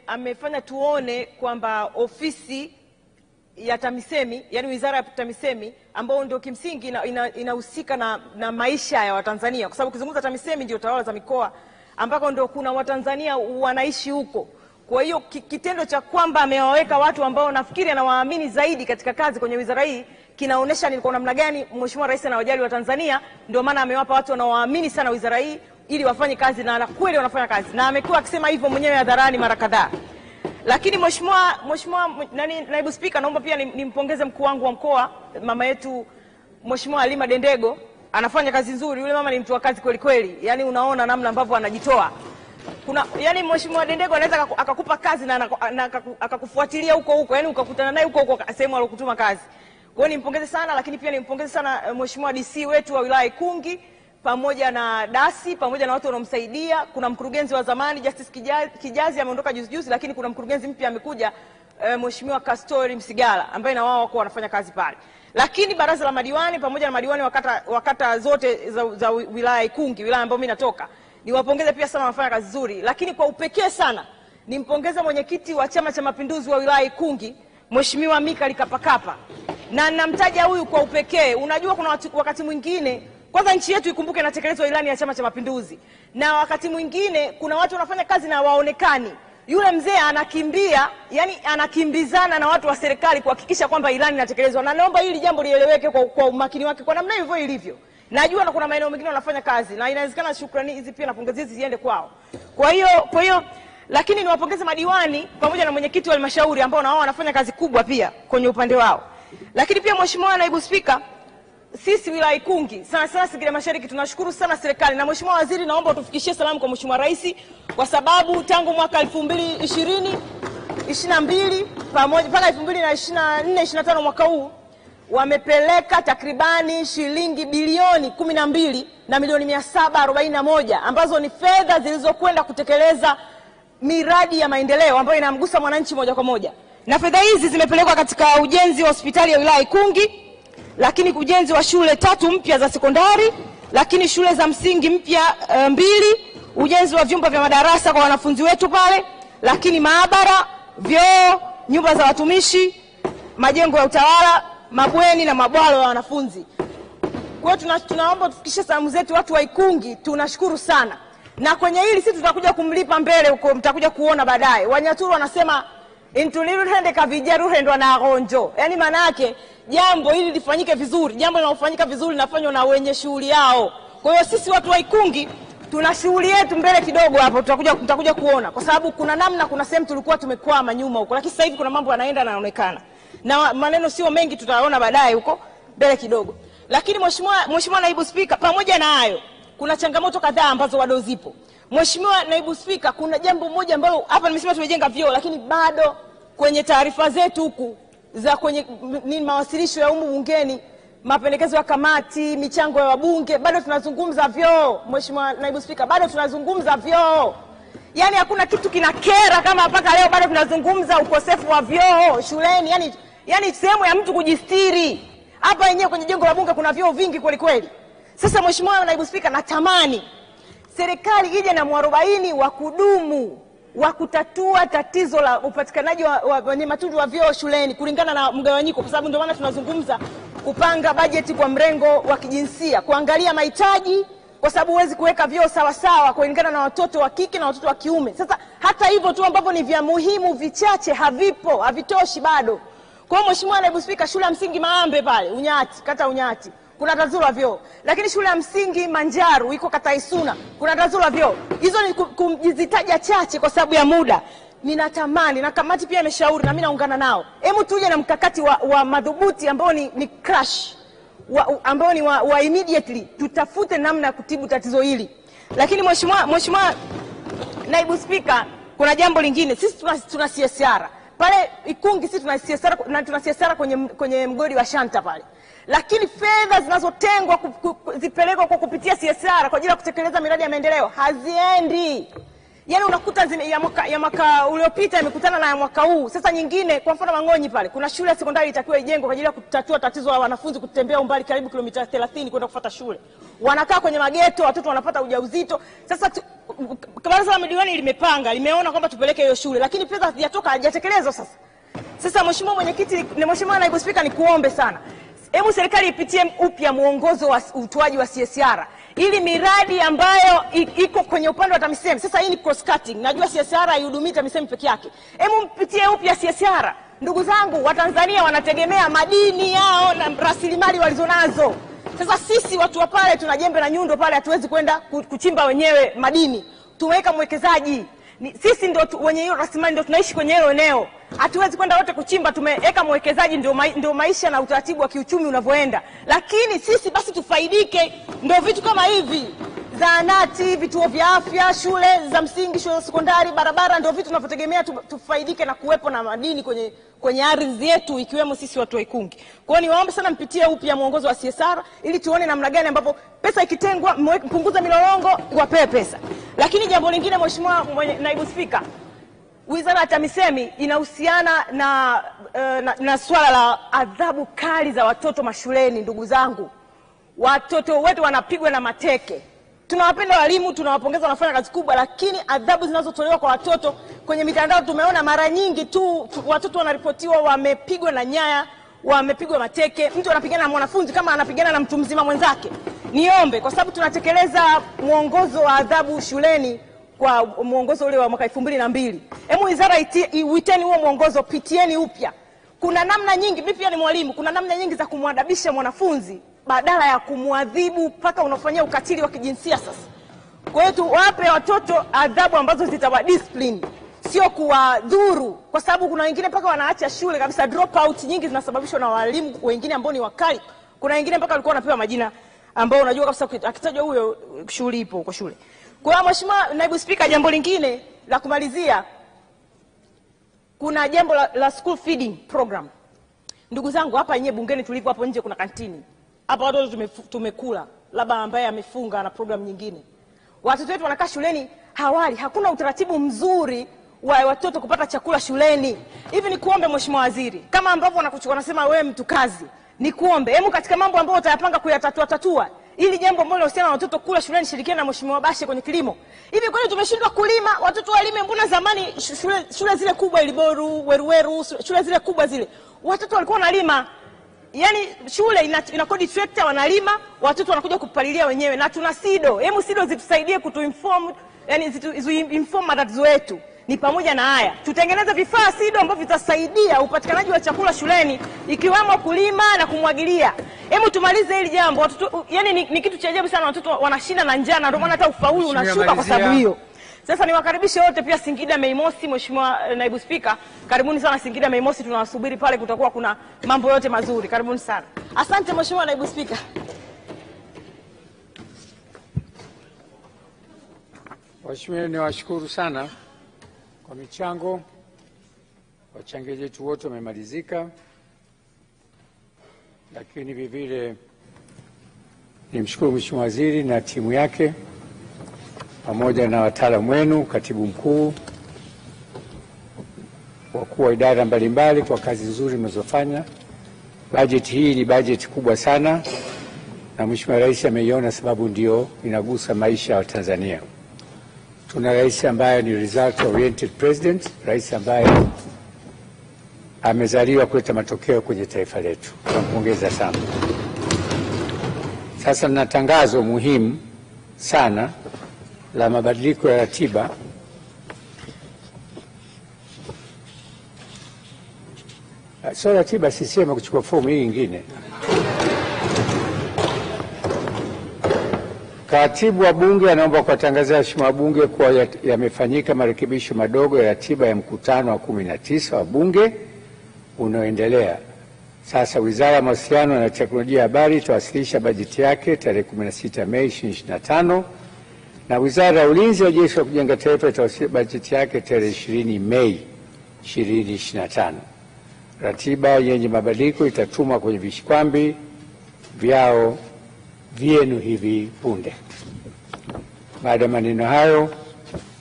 amefanya tuone kwamba ofisi ya TAMISEMI, yani wizara ya TAMISEMI ambao ndio kimsingi inahusika na maisha ya Watanzania, kwa sababu kizungumza TAMISEMI ndio tawala za mikoa ambako ndio kuna Watanzania wanaishi huko. Kwa hiyo kitendo cha kwamba amewaweka watu ambao nafikiri anawaamini zaidi katika kazi kwenye wizara hii kinaonesha ni kwa namna gani Mheshimiwa Rais anawajali wa Tanzania. Ndio maana amewapa watu wanaowaamini sana wizara hii ili wafanye kazi, na kweli wanafanya kazi, na amekuwa akisema hivyo mwenyewe hadharani mara kadhaa. Lakini Mheshimiwa Naibu Spika, naomba pia nimpongeze mkuu wangu wa mkoa, mama yetu Mheshimiwa Halima Dendego. Anafanya kazi nzuri, yule mama ni mtu wa kazi kweli kweli. Yaani unaona namna ambavyo anajitoa. Yani Mheshimiwa Dendego anaweza akakupa kazi na akakufuatilia huko, yani ukakutana naye huko sehemu alokutuma kazi. Kwa hiyo nimpongeze sana, lakini pia nimpongeze sana Mheshimiwa DC wetu wa wilaya Ikungi pamoja na dasi pamoja na watu wanaomsaidia. Kuna mkurugenzi wa zamani Justice Kijazi ameondoka juzi, lakini kuna mkurugenzi mpya amekuja, Mheshimiwa Kastori Msigala, ambaye na wao wako wanafanya kazi pale. Lakini baraza la madiwani pamoja na madiwani wakata zote za wilaya Ikungi, wilaya ambayo mimi natoka, niwapongeze pia sana, wanafanya kazi nzuri. Lakini kwa upekee sana nimpongeza mwenyekiti wa Chama cha Mapinduzi wa wilaya Ikungi, Mheshimiwa Mika Kapakapa. Na namtaja huyu kwa upekee. Unajua kuna wakati mwingine, kwanza nchi yetu ikumbuke inatekelezwa ilani ya Chama cha Mapinduzi, na wakati mwingine kuna watu wanafanya kazi na waonekani. Yule mzee anakimbia, yani anakimbizana na watu wa serikali kuhakikisha kwamba ilani inatekelezwa. Na naomba hili jambo lieleweke kwa umakini wake, kwa namna hivyo ilivyo. Najua na kuna maeneo mengine wanafanya kazi, na inawezekana shukrani hizi pia na pongezi hizi ziende kwao. Kwa hiyo lakini niwapongeze madiwani pamoja na mwenyekiti wa halmashauri ambao na wao wanafanya kazi kubwa pia kwenye upande wao. Lakini pia Mheshimiwa Naibu Spika, sisi wilaya Ikungi sana Singida Mashariki tunashukuru sana serikali, na Mheshimiwa Waziri, naomba utufikishie salamu kwa Mheshimiwa Rais, kwa sababu tangu mwaka 2020 22 pamoja mpaka 2024 25 mwaka huu wamepeleka takribani shilingi bilioni 12 na milioni 741 ambazo ni fedha zilizokwenda kutekeleza miradi ya maendeleo ambayo inamgusa mwananchi moja kwa moja. Na fedha hizi zimepelekwa katika ujenzi wa hospitali ya wilaya Ikungi, lakini ujenzi wa shule 3 mpya za sekondari, lakini shule za msingi mpya 2, ujenzi wa vyumba vya madarasa kwa wanafunzi wetu pale, lakini maabara, vyoo, nyumba za watumishi, majengo ya utawala, mabweni na mabwalo ya wanafunzi. Kwa hiyo tunaomba tufikishe salamu zetu watu wa Ikungi, tunashukuru sana. Na kwenye hili sisi tutakuja kumlipa mbele huko, mtakuja kuona baadaye. Wanyaturu wanasema intuniruhende kavijaruhendwa na agonjo. Yaani maana yake jambo hili lifanyike vizuri, jambo linalofanyika vizuri linafanywa na wenye shughuli yao. Kwa hiyo sisi watu wa Ikungi tuna shughuli yetu mbele kidogo hapo, tutakuja kuona, kwa sababu kuna sehemu tulikuwa tumekwama nyuma huko, lakini sasa hivi kuna mambo yanaenda na yanaonekana. Na maneno sio mengi, tutaona baadaye huko mbele kidogo. Lakini Mheshimiwa Naibu Spika, pamoja na hayo kuna changamoto kadhaa ambazo bado zipo. Mheshimiwa Naibu Spika, kuna jambo moja ambalo hapa nimesema tumejenga vyoo, lakini bado kwenye taarifa zetu huku za kwenye mawasilisho ya bungeni, mapendekezo ya kamati, michango ya wabunge, bado tunazungumza vyoo. Mheshimiwa Naibu Spika, bado tunazungumza vyoo. Yaani hakuna kitu kinakera kama mpaka leo bado tunazungumza ukosefu wa vyoo shuleni. Yaani sehemu ya mtu kujistiri. Hapa yenyewe kwenye jengo la bunge kuna vyoo vingi kweli kweli. Sasa Mheshimiwa Naibu Spika, natamani serikali ije na mwarobaini wa kudumu wa kutatua tatizo la upatikanaji wa matundu wa vyoo shuleni kulingana na mgawanyiko, kwa sababu ndio maana tunazungumza kupanga bajeti kwa mrengo wa kijinsia, kuangalia mahitaji, kwa sababu huwezi kuweka vyoo sawa sawa kulingana na watoto wa kike na watoto wa kiume. Sasa hata hivyo tu ambapo ni vya muhimu vichache havipo, havitoshi bado. Kwa hiyo Mheshimiwa Naibu Spika, shule ya msingi Maambe pale Unyati, kata Unyati, kuna tatizo la vyoo. Lakini shule ya msingi Manjaru iko kata Isuna, kuna tatizo la vyoo. Hizo ni kuzitaja chache kwa sababu ya muda. Ninatamani, na kamati pia imeshauri na mimi naungana nao, hebu tuje na mkakati wa madhubuti ambao ni crash, ambao ni wa immediately, tutafute namna ya kutibu tatizo hili. Lakini Mheshimiwa Naibu Spika, kuna jambo lingine. Sisi tuna CSR pale Ikungi, sisi tuna CSR kwenye mgodi wa Shanta pale. Lakini fedha zinazotengwa zipelekwa kwa kupitia CSR kwa ajili ya kutekeleza miradi ya maendeleo haziendi. Yaani unakuta ya mwaka uliopita imekutana na ya mwaka huu. Sasa nyingine, kwa mfano Mangonyi pale kuna shule ya sekondari itakiwa ijengwe kwa ajili ya kutatua tatizo la wanafunzi kutembea umbali karibu kilomita 30 kwenda kufuata shule. Wanakaa kwenye mageto, watoto wanapata ujauzito. Sasa baraza la madiwani limepanga, limeona kwamba tupeleke hiyo shule, lakini pesa hazijatoka, hajatekelezwa sasa. Sasa Mheshimiwa Mwenyekiti, na Mheshimiwa Naibu Spika, nikuombe sana. Hebu serikali ipitie upya muongozo wa utoaji wa CSR ili miradi ambayo iko kwenye upande wa TAMISEMI. Sasa hii ni cross cutting. Najua CSR haihudumii TAMISEMI peke yake. Hebu mpitie upya CSR. Ndugu zangu, Watanzania wanategemea madini yao na rasilimali walizonazo. Sasa sisi watu wa pale tuna jembe na nyundo pale, hatuwezi kwenda kuchimba wenyewe madini. Tumeweka mwekezaji. Sisi ndio wenye hiyo rasilimali, ndio tunaishi kwenye hilo eneo. Hatuwezi kwenda wote kuchimba, tumeweka mwekezaji, ndio maisha na utaratibu wa kiuchumi unavyoenda. Lakini sisi basi tufaidike, ndio vitu kama hivi. Zahanati, vituo vya afya, shule za msingi, shule za sekondari, barabara, ndio vitu tunavyotegemea tufaidike na kuwepo na madini kwenye ardhi yetu, ikiwemo sisi watu wa Ikungi. Kwa hiyo niwaombe sana mpitie upya muongozo wa CSR ili tuone namna gani ambapo pesa ikitengwa, mpunguza milolongo, wapewe pesa. Lakini jambo lingine, Mheshimiwa Naibu Spika, Wizara ya TAMISEMI inahusiana na swala la adhabu kali za watoto mashuleni. Ndugu zangu, watoto wetu wanapigwa na mateke. Tunawapenda walimu, tunawapongeza, wanafanya kazi kubwa, lakini adhabu zinazotolewa kwa watoto kwenye mitandao tumeona mara nyingi tu watoto wanaripotiwa wamepigwa na nyaya, wamepigwa mateke. Mtu anapigana na mwanafunzi kama anapigana na mtu mzima mwenzake. Niombe, kwa sababu tunatekeleza muongozo wa adhabu shuleni kwa muongozo ule wa mwaka 2002. Hebu wizara uiteni huo muongozo, pitieni upya. Kuna namna nyingi, mimi pia ni mwalimu, kuna namna nyingi za kumwadabisha mwanafunzi badala ya kumwadhibu mpaka unafanyia ukatili wa kijinsia sasa. Kwa hiyo tuwape watoto adhabu ambazo zitawa discipline, sio kuwadhuru, kwa sababu kuna wengine mpaka wanaacha shule kabisa. Drop out nyingi zinasababishwa na walimu wengine ambao ni wakali. Kuna wengine mpaka walikuwa wanapewa majina ambao unajua kabisa akitajwa huyo shule ipo huko shule. Kwa hiyo Mheshimiwa Naibu Spika, jambo lingine la kumalizia, kuna jambo la school feeding program. Ndugu zangu, hapa yenyewe bungeni tulipo hapo nje kuna kantini. Hapa watoto tumekula, labda ambaye amefunga na program nyingine. Watoto wetu wanakaa shuleni hawali, hakuna utaratibu mzuri wa watoto kupata chakula shuleni. Hivi ni kuombe Mheshimiwa Waziri, kama ambavyo wanasema wewe mtu kazi, ni kuombe hebu katika mambo ambayo utayapanga kuyatatua ili jambo ambalo linahusiana na watoto kula shuleni, shirikiana na Mheshimiwa Bashe kwenye kilimo. Hivi kwani tumeshindwa kulima? Watoto walime? Mbona zamani shule zile kubwa Iliboru, Weruweru, shule zile kubwa zile, watoto walikuwa wanalima. Yaani shule ina kodi tractor, wanalima, watoto wanakuja kupalilia wenyewe. Na tuna SIDO. Hebu SIDO zitusaidie kutuinform, yani inform matatizo yetu. Ni pamoja na haya, tutengeneze vifaa SIDO ambavyo vitasaidia upatikanaji wa chakula shuleni, ikiwemo kulima na kumwagilia. Hebu tumalize hili jambo. Watoto, yani ni kitu cha ajabu sana, watoto wanashinda na njaa, ndio maana hata ufaulu unashuka kwa sababu hiyo. Sasa niwakaribishe wote pia Singida Mei Mosi. Mheshimiwa Naibu Spika, karibuni sana Singida Mei Mosi, tunawasubiri pale, kutakuwa kuna mambo yote mazuri. Karibuni sana. Asante Mheshimiwa Naibu Spika. Mheshimiwa, niwashukuru sana kwa michango. Wachangiaji wetu wote wamemalizika, lakini vivile nimshukuru Mheshimiwa Waziri na timu yake pamoja na wataalamu wenu, katibu mkuu, wakuu wa idara mbalimbali kwa kazi nzuri mnazofanya. Bajeti hii ni bajeti kubwa sana na Mheshimiwa Rais ameiona, sababu ndio inagusa maisha ya Tanzania. Tuna rais ambaye ni result oriented president, rais ambaye amezaliwa kuleta matokeo kwenye taifa letu. Tunampongeza sana. Sasa na tangazo muhimu sana la mabadiliko ya ratiba sio ratiba, sisema kuchukua fomu hii nyingine. Katibu wa Bunge anaomba kuwatangazia waheshimiwa wabunge kuwa yamefanyika marekebisho madogo ya ratiba ya mkutano wa 19 wa Bunge unaoendelea. Sasa Wizara ya Mawasiliano na Teknolojia ya Habari itawasilisha bajeti yake tarehe 16 Mei 2025 na Wizara ya Ulinzi na Jeshi la Kujenga Taifa itawasilisha bajeti yake tarehe 20 Mei 2025. Ratiba yenye mabadiliko itatumwa kwenye vishikwambi vyao vyenu hivi punde. Baada ya maneno hayo,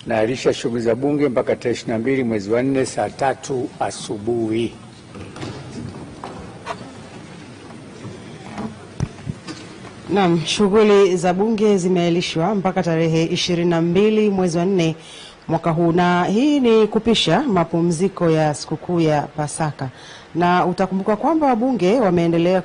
naahirisha shughuli za Bunge mpaka tarehe 22 mwezi wa 4 saa 3 asubuhi. Naam, shughuli za bunge zimeahirishwa mpaka tarehe 22 mwezi wa 4 mwaka huu, na hii ni kupisha mapumziko ya sikukuu ya Pasaka. Na utakumbuka kwamba wabunge wameendelea